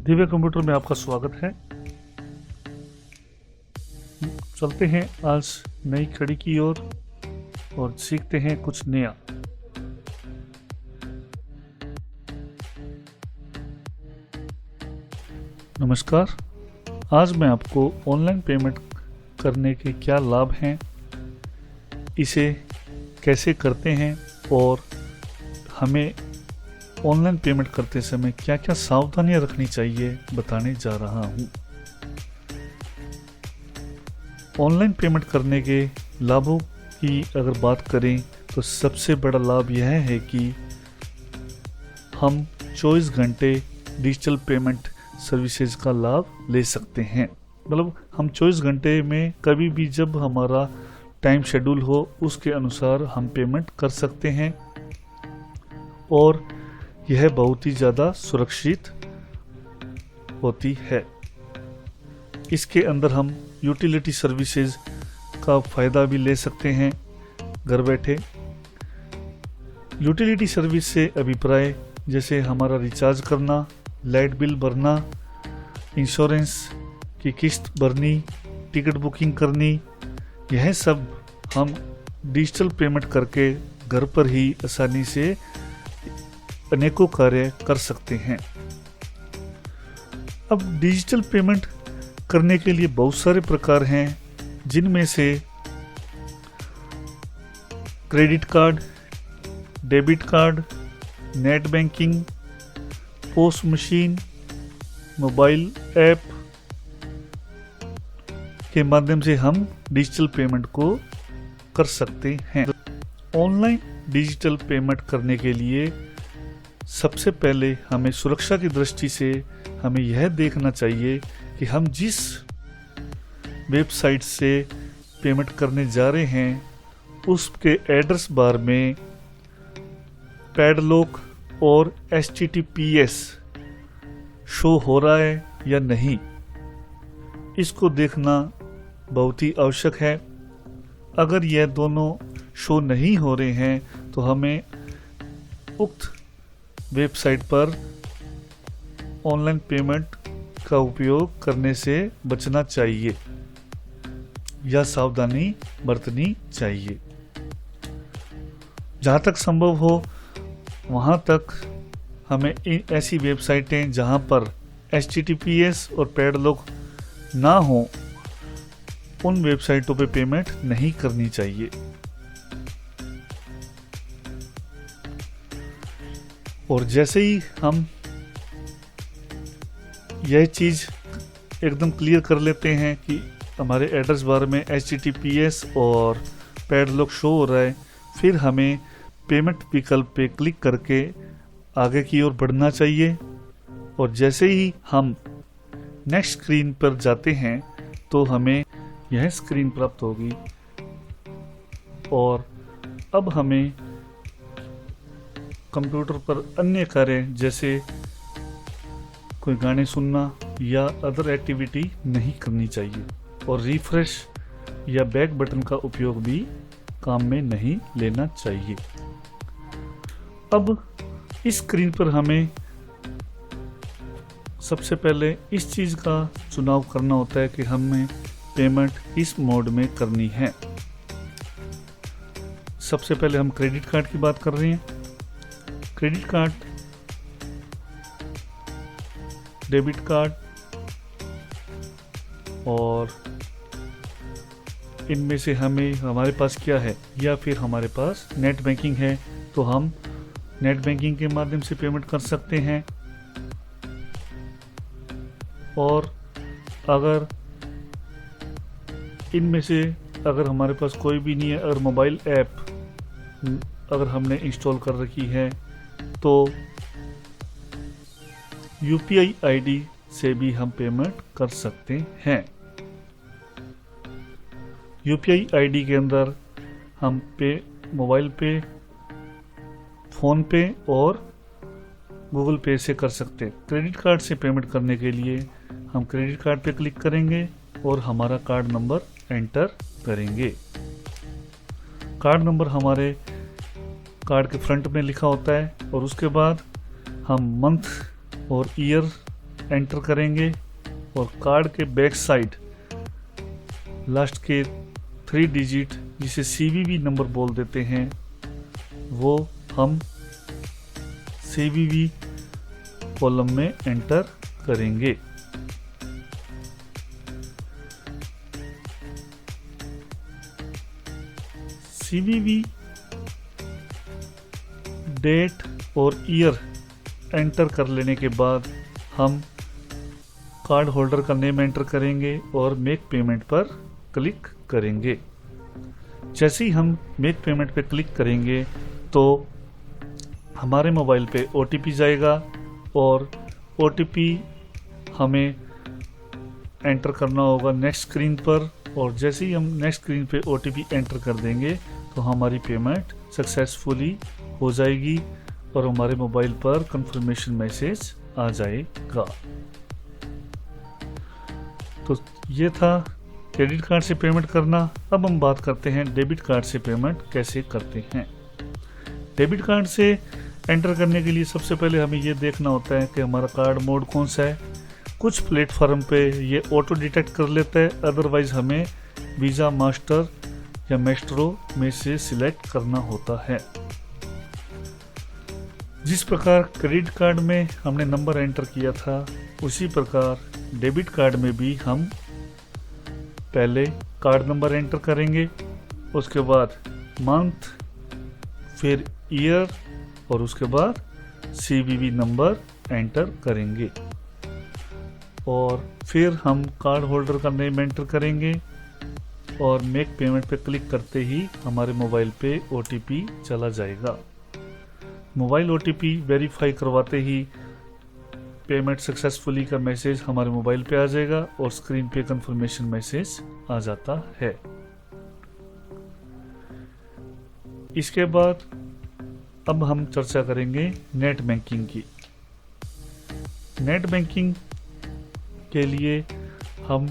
Divya computer में आपका स्वागत है। चलते हैं आज नई कड़ी की ओर और सीखते हैं कुछ नया। नमस्कार, आज मैं आपको ऑनलाइन पेमेंट करने के क्या लाभ हैं, इसे कैसे करते हैं और हमें ऑनलाइन पेमेंट करते समय क्या क्या सावधानियां रखनी चाहिए बताने जा रहा हूं। ऑनलाइन पेमेंट करने के लाभों की अगर बात करें तो सबसे बड़ा लाभ यह है कि हम 24 घंटे डिजिटल पेमेंट सर्विसेज का लाभ ले सकते हैं। मतलब हम 24 घंटे में कभी भी जब हमारा टाइम शेड्यूल हो उसके अनुसार हम पेमेंट कर सकते हैं और यह बहुत ही ज़्यादा सुरक्षित होती है। इसके अंदर हम यूटिलिटी सर्विसेज का फ़ायदा भी ले सकते हैं घर बैठे। यूटिलिटी सर्विस से अभिप्राय जैसे हमारा रिचार्ज करना, लाइट बिल भरना, इंश्योरेंस की किस्त भरनी, टिकट बुकिंग करनी, यह सब हम डिजिटल पेमेंट करके घर पर ही आसानी से अनेकों कार्य कर सकते हैं। अब डिजिटल पेमेंट करने के लिए बहुत सारे प्रकार हैं, जिनमें से credit card, debit card, net banking, POS machine, mobile app के माध्यम से हम डिजिटल पेमेंट को कर सकते हैं। ऑनलाइन डिजिटल पेमेंट करने के लिए सबसे पहले हमें सुरक्षा की दृष्टि से हमें यह देखना चाहिए कि हम जिस वेबसाइट से पेमेंट करने जा रहे हैं उसके एड्रेस बार में पैडलॉक और HTTPS शो हो रहा है या नहीं, इसको देखना बहुत ही आवश्यक है। अगर यह दोनों शो नहीं हो रहे हैं तो हमें उक्त वेबसाइट पर ऑनलाइन पेमेंट का उपयोग करने से बचना चाहिए या सावधानी बरतनी चाहिए। जहाँ तक संभव हो वहाँ तक हमें ऐसी वेबसाइटें जहाँ पर HTTPS और पैडलॉक ना हो उन वेबसाइटों पे पेमेंट नहीं करनी चाहिए। और जैसे ही हम यह चीज़ एकदम क्लियर कर लेते हैं कि हमारे एड्रेस बार में HTTPS और पैडलॉक शो हो रहा है, फिर हमें पेमेंट विकल्प पे क्लिक करके आगे की ओर बढ़ना चाहिए। और जैसे ही हम नेक्स्ट स्क्रीन पर जाते हैं तो हमें यह स्क्रीन प्राप्त होगी और अब हमें कंप्यूटर पर अन्य कार्य जैसे कोई गाने सुनना या अदर एक्टिविटी नहीं करनी चाहिए और रिफ्रेश या बैक बटन का उपयोग भी काम में नहीं लेना चाहिए। अब इस स्क्रीन पर हमें सबसे पहले इस चीज़ का चुनाव करना होता है कि हमें पेमेंट इस मोड में करनी है। सबसे पहले हम क्रेडिट कार्ड की बात कर रहे हैं। क्रेडिट कार्ड, डेबिट कार्ड और इनमें से हमारे पास क्या है, या फिर हमारे पास नेट बैंकिंग है तो हम नेट बैंकिंग के माध्यम से पेमेंट कर सकते हैं। और अगर इनमें से अगर हमारे पास कोई भी नहीं है, अगर मोबाइल ऐप अगर हमने इंस्टॉल कर रखी है तो UPI ID से भी हम पेमेंट कर सकते हैं। UPI ID के अंदर हम मोबाइल पे, फोन पे और गूगल पे से कर सकते हैं। क्रेडिट कार्ड से पेमेंट करने के लिए हम क्रेडिट कार्ड पे क्लिक करेंगे और हमारा कार्ड नंबर एंटर करेंगे। कार्ड नंबर हमारे कार्ड के फ्रंट में लिखा होता है और उसके बाद हम मंथ और ईयर एंटर करेंगे और कार्ड के बैक साइड लास्ट के 3 डिजिट जिसे CVV नंबर बोल देते हैं वो हम CVV कॉलम में एंटर करेंगे। CVV डेट और ईयर एंटर कर लेने के बाद हम कार्ड होल्डर का नेम एंटर करेंगे और मेक पेमेंट पर क्लिक करेंगे। जैसे ही हम मेक पेमेंट पे क्लिक करेंगे तो हमारे मोबाइल पे OTP जाएगा और OTP हमें एंटर करना होगा नेक्स्ट स्क्रीन पर, और जैसे ही हम नेक्स्ट स्क्रीन पे OTP एंटर कर देंगे तो हमारी पेमेंट सक्सेसफुली हो जाएगी और हमारे मोबाइल पर कंफर्मेशन मैसेज आ जाएगा। तो ये था क्रेडिट कार्ड से पेमेंट करना। अब हम बात करते हैं डेबिट कार्ड से पेमेंट कैसे करते हैं। डेबिट कार्ड से एंटर करने के लिए सबसे पहले हमें ये देखना होता है कि हमारा कार्ड मोड कौन सा है। कुछ प्लेटफॉर्म पे ये ऑटो डिटेक्ट कर लेता है, अदरवाइज हमें वीज़ा, मास्टर या मैस्ट्रो में से सिलेक्ट करना होता है। जिस प्रकार क्रेडिट कार्ड में हमने नंबर एंटर किया था उसी प्रकार डेबिट कार्ड में भी हम पहले कार्ड नंबर एंटर करेंगे, उसके बाद मंथ, फिर ईयर और उसके बाद CVV नंबर एंटर करेंगे और फिर हम कार्ड होल्डर का नेम एंटर करेंगे और मेक पेमेंट पे क्लिक करते ही हमारे मोबाइल पे OTP चला जाएगा। मोबाइल OTP वेरीफाई करवाते ही पेमेंट सक्सेसफुली का मैसेज हमारे मोबाइल पे आ जाएगा और स्क्रीन पे कंफर्मेशन मैसेज आ जाता है। इसके बाद अब हम चर्चा करेंगे नेट बैंकिंग की। नेट बैंकिंग के लिए हम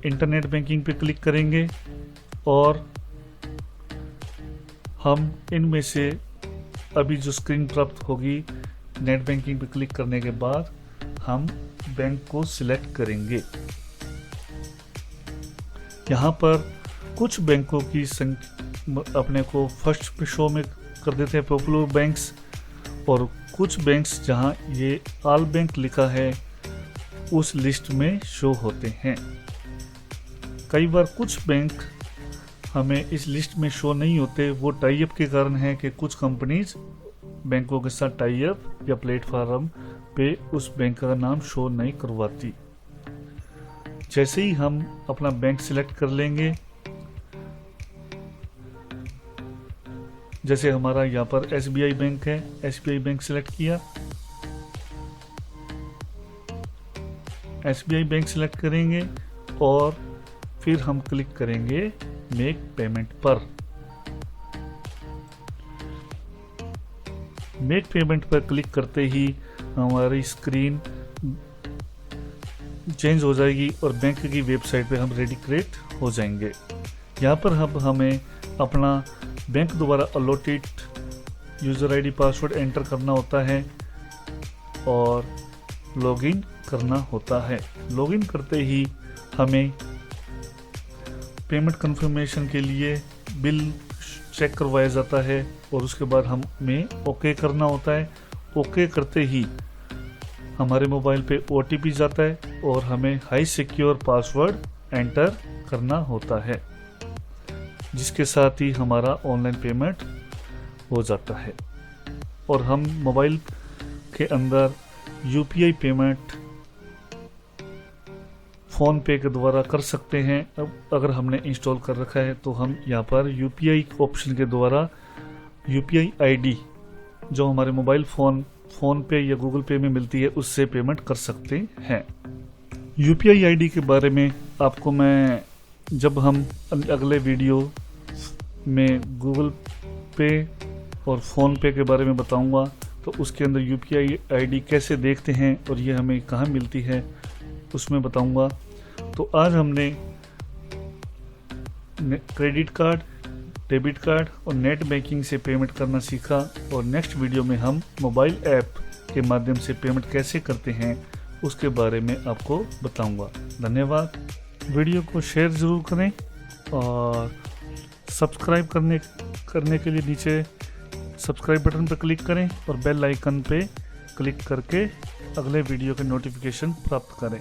इंटरनेट बैंकिंग पे क्लिक करेंगे और हम इनमें से अभी जो स्क्रीन प्राप्त होगी नेट बैंकिंग पे क्लिक करने के बाद हम बैंक को सिलेक्ट करेंगे। यहाँ पर कुछ बैंकों की अपने को फर्स्ट पे शो में कर देते हैं पॉपुलर बैंक्स, और कुछ बैंक्स जहाँ ये ऑल बैंक लिखा है उस लिस्ट में शो होते हैं। कई बार कुछ बैंक हमें इस लिस्ट में शो नहीं होते, वो टाई अप के कारण है कि कुछ कंपनीज बैंकों के साथ टाई अप या प्लेटफॉर्म पे उस बैंक का नाम शो नहीं करवाती। जैसे ही हम अपना बैंक सिलेक्ट कर लेंगे, जैसे हमारा यहाँ पर SBI बैंक है, SBI बैंक सिलेक्ट किया, SBI बैंक सिलेक्ट करेंगे और फिर हम क्लिक करेंगे मेक पेमेंट पर। मेक पेमेंट पर क्लिक करते ही हमारी स्क्रीन चेंज हो जाएगी और बैंक की वेबसाइट पे हम रेडिक्रेट हो जाएंगे। यहाँ पर हमें अपना बैंक द्वारा allotted user ID password enter करना होता है और लॉगिन करना होता है। लॉगिन करते ही हमें पेमेंट कंफर्मेशन के लिए बिल चेक करवाया जाता है और उसके बाद हमें ओके करना होता है। ओके करते ही हमारे मोबाइल पे OTP जाता है और हमें हाई सिक्योर पासवर्ड एंटर करना होता है, जिसके साथ ही हमारा ऑनलाइन पेमेंट हो जाता है और हम मोबाइल के अंदर UPI पेमेंट फ़ोन पे के द्वारा कर सकते हैं। अब अगर हमने इंस्टॉल कर रखा है तो हम यहाँ पर UPI ऑप्शन के द्वारा UPI ID जो हमारे मोबाइल फ़ोन पे या गूगल पे में मिलती है उससे पेमेंट कर सकते हैं। UPI ID के बारे में आपको मैं जब हम अगले वीडियो में गूगल पे और फ़ोन पे के बारे में बताऊंगा तो उसके अंदर UPI ID कैसे देखते हैं और ये हमें कहाँ मिलती है उसमें बताऊंगा। तो आज हमने क्रेडिट कार्ड, डेबिट कार्ड और नेट बैंकिंग से पेमेंट करना सीखा और नेक्स्ट वीडियो में हम मोबाइल ऐप के माध्यम से पेमेंट कैसे करते हैं उसके बारे में आपको बताऊंगा। धन्यवाद। वीडियो को शेयर ज़रूर करें और सब्सक्राइब करने के लिए नीचे सब्सक्राइब बटन पर क्लिक करें और बेल आइकन पे क्लिक करके अगले वीडियो के नोटिफिकेशन प्राप्त करें।